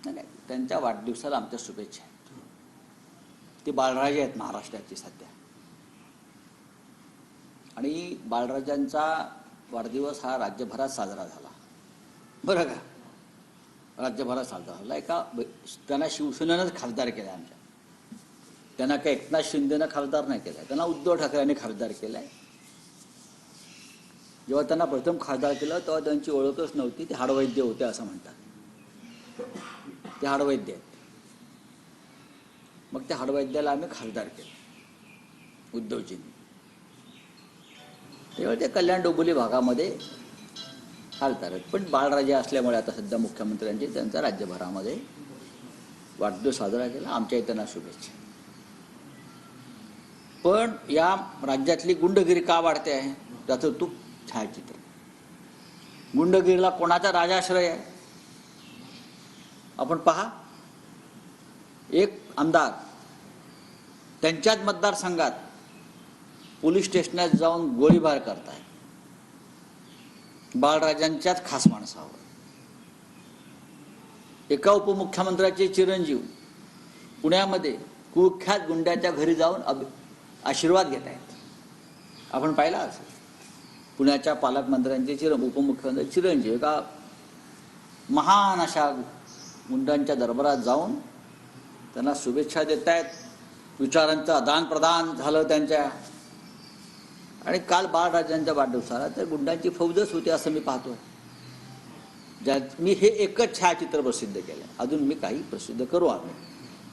नाही, त्यांच्या वाढदिवसाला आमच्या शुभेच्छा आहेत. ते बाळराजे आहेत महाराष्ट्राचे सध्या, आणि बाळराजांचा वाढदिवस हा राज्यभरात साजरा झाला. बरं का, राज्यभरात साजरा झाला. त्यांना शिवसेनेनंच खासदार केला आमच्या. त्यांना काही एकनाथ शिंदेनं खासदार नाही केलं, त्यांना उद्धव ठाकरेंनी खासदार केलं आहे. जेव्हा त्यांना प्रथम खासदार केलं तेव्हा त्यांची ओळखच नव्हती. ते हाडवैद्य होते असं म्हणतात. ते हाडवैद्य आहेत. मग त्या हाडवैद्याला आम्ही खासदार केलं उद्धवजींनी. तेव्हा ते कल्याण डोंबिवली भागामध्ये खासदार आहेत. पण बाळराजे असल्यामुळे आता सध्या मुख्यमंत्र्यांचे त्यांचा राज्यभरामध्ये वाढदिवस साजरा केला. आमच्या इथं शुभेच्छा. पण या राज्यातली गुंडगिरी का वाढते आहे त्याचं तू छायाचित्र. गुंडगिरीला कोणाचा राजाश्रय आहे आपण पहा. एक आमदार त्यांच्याच मतदारसंघात पोलीस स्टेशनात जाऊन गोळीबार करताय बाळराजांच्याच खास माणसावर. एका उपमुख्यमंत्र्याचे चिरंजीव पुण्यामध्ये कुख्यात गुंड्याच्या घरी जाऊन आशीर्वाद घेत आहेत. आपण पाहिला असेल. पुण्याच्या पालकमंत्र्यांचे उपमुख्यमंत्री चिरंजीव एका महान अशा गुंडांच्या दरबारात जाऊन त्यांना शुभेच्छा देत आहेत. विचारांचं आदान प्रदान झालं त्यांच्या. आणि काल बाळराजांच्या वाढदिवसाला तर गुंडांची फौजच होती असं मी पाहतो. ज्यात मी हे एकच छायाचित्र प्रसिद्ध केलं. अजून मी काही प्रसिद्ध करू आम्ही.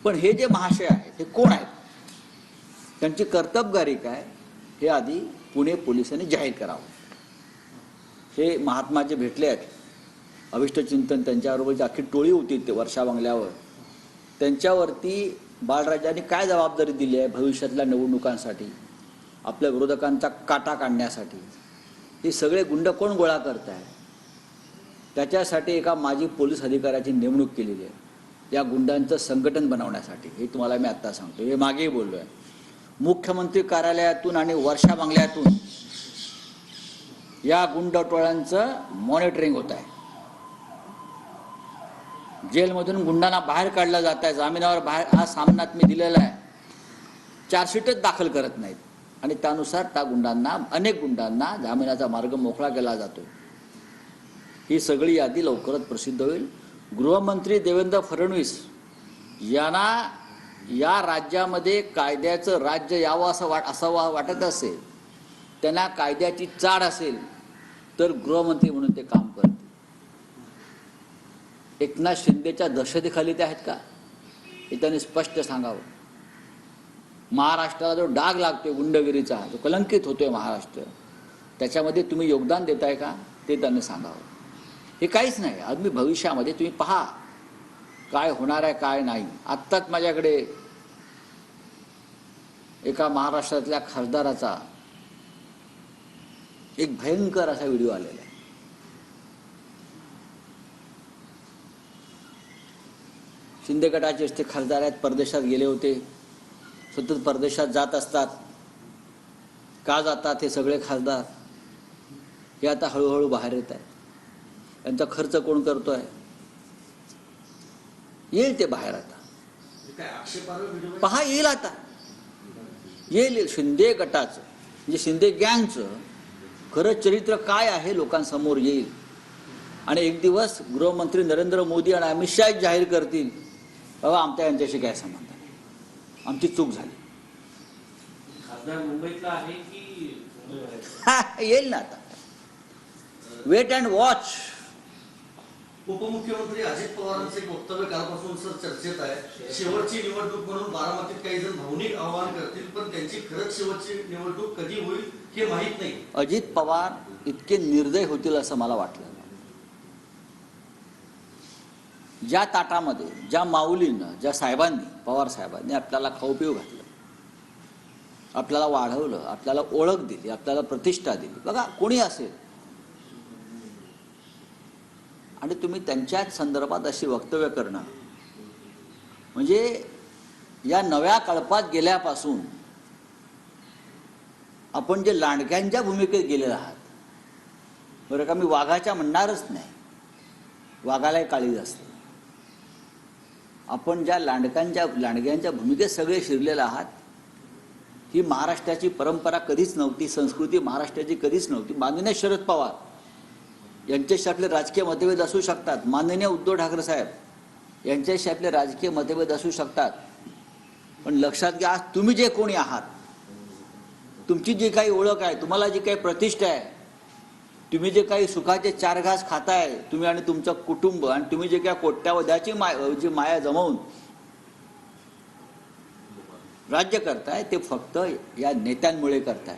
पण हे जे महाशय आहेत हे कोण आहेत, त्यांची कर्तबगारी काय, हे आधी पुणे पोलिसांनी जाहीर करावं. हे महात्माचे भेटले आहेत. अभिष्ट चिंतन त्यांच्याबरोबर अख्खी टोळी होती ते वर्षा बंगल्यावर. त्यांच्यावरती बाळराजांनी काय जबाबदारी दिली आहे भविष्यातल्या निवडणुकांसाठी, आपल्या विरोधकांचा काटा काढण्यासाठी. हे सगळे गुंड कोण गोळा करत आहे त्याच्यासाठी एका माजी पोलीस अधिकाऱ्याची नेमणूक केलेली आहे. या गुंडांचं संघटन बनवण्यासाठी. हे तुम्हाला मी आत्ता सांगतो, हे मागेही बोललो आहे. मुख्यमंत्री कार्यालयातून आणि वर्षा बंगल्यातून या गुंड टोळ्यांचं मॉनिटरिंग होत आहे. जेलमधून गुंडांना बाहेर काढलं जात आहे. जामिनावर बाहेर हा सामनात मी दिलेला आहे. चार्जशीटच दाखल करत नाहीत आणि त्यानुसार त्या गुंडांना, अनेक गुंडांना जामिनाचा मार्ग मोकळा केला जातो. ही सगळी यादी लवकरच प्रसिद्ध होईल. गृहमंत्री देवेंद्र फडणवीस यांना या राज्यामध्ये कायद्याचं राज्य यावं असं वाटत असेल, त्यांना कायद्याची चाड असेल तर गृहमंत्री म्हणून ते काम करतील. एकनाथ शिंदेच्या दहशतीखाली ते आहेत का हे त्यांनी स्पष्ट सांगावं. महाराष्ट्राला जो डाग लागतोय गुंडगिरीचा, जो कलंकित होतोय महाराष्ट्र, त्याच्यामध्ये तुम्ही योगदान देताय का ते त्यांनी सांगावं. हे काहीच नाही. अगदी भविष्यामध्ये तुम्ही पहा काय होणार आहे काय नाही. आत्ताच माझ्याकडे एका महाराष्ट्रातल्या खासदाराचा एक भयंकर असा व्हिडिओ आलेला आहे. शिंदे गटाचे ते खासदार आहेत, परदेशात गेले होते, सतत परदेशात जात असतात. का जातात हे सगळे खासदार हे आता हळूहळू बाहेर येत आहे. यांचा खर्च कोण करतोय येईल ते बाहेर. आता पहा येईल, आता येईल. शिंदे गटाचं म्हणजे शिंदे गँगचं खरं चरित्र काय आहे लोकांसमोर येईल. आणि एक दिवस गृहमंत्री नरेंद्र मोदी आणि अमित शहा जाहीर करतील, बाबा आमच्या यांच्याशी काय संबंध आहे, आमची चूक झाली. खासदार मुंबईतला आहे की येईल ना. आता वेट अँड वॉच. उपमुख्यमंत्री अजित पवारांचे एक वक्तव्य कालपासून सर चर्चेत आहे. शेवटची निवडणूक म्हणून बारामतीत काही जण भावनिक आवाहन करतील, पण त्यांची खरंच शेवटची निवडणूक कधी होईल हे माहीत नाही. अजित पवार इतके निर्दय होतील असं मला वाटलं. ज्या ताटामध्ये, ज्या माऊलीनं, ज्या साहेबांनी, पवार साहेबांनी आपल्याला खाऊ पिऊ घातलं, आपल्याला वाढवलं, आपल्याला ओळख दिली, आपल्याला प्रतिष्ठा दिली, बघा कोणी असेल, आणि तुम्ही त्यांच्याच संदर्भात अशी वक्तव्य करणं म्हणजे या नव्या कळपात गेल्यापासून आपण जे लांडग्यांच्या भूमिकेत गेलेले आहात. बरं का, मी वाघाच्या म्हणणारच नाही, वाघालाही काळीज असते. आपण ज्या लांडग्यांच्या भूमिकेत सगळे शिरलेले आहात, ही महाराष्ट्राची परंपरा कधीच नव्हती, संस्कृती महाराष्ट्राची कधीच नव्हती. माननीय शरद पवार यांच्याशी आपले राजकीय मतभेद असू शकतात, माननीय उद्धव ठाकरे साहेब यांच्याशी आपले राजकीय मतभेद असू शकतात, पण लक्षात घ्या, आज तुम्ही जे कोणी आहात, तुमची जी काही ओळख आहे, तुम्हाला जी काही प्रतिष्ठा आहे, तुम्ही जे काही सुखाचे 4 घास खाताय, तुम्ही आणि तुमचं कुटुंब, आणि तुम्ही जे काही कोट्यावधीची जी माया जमवून राज्य करताय, ते फक्त या नेत्यांमुळे करताय.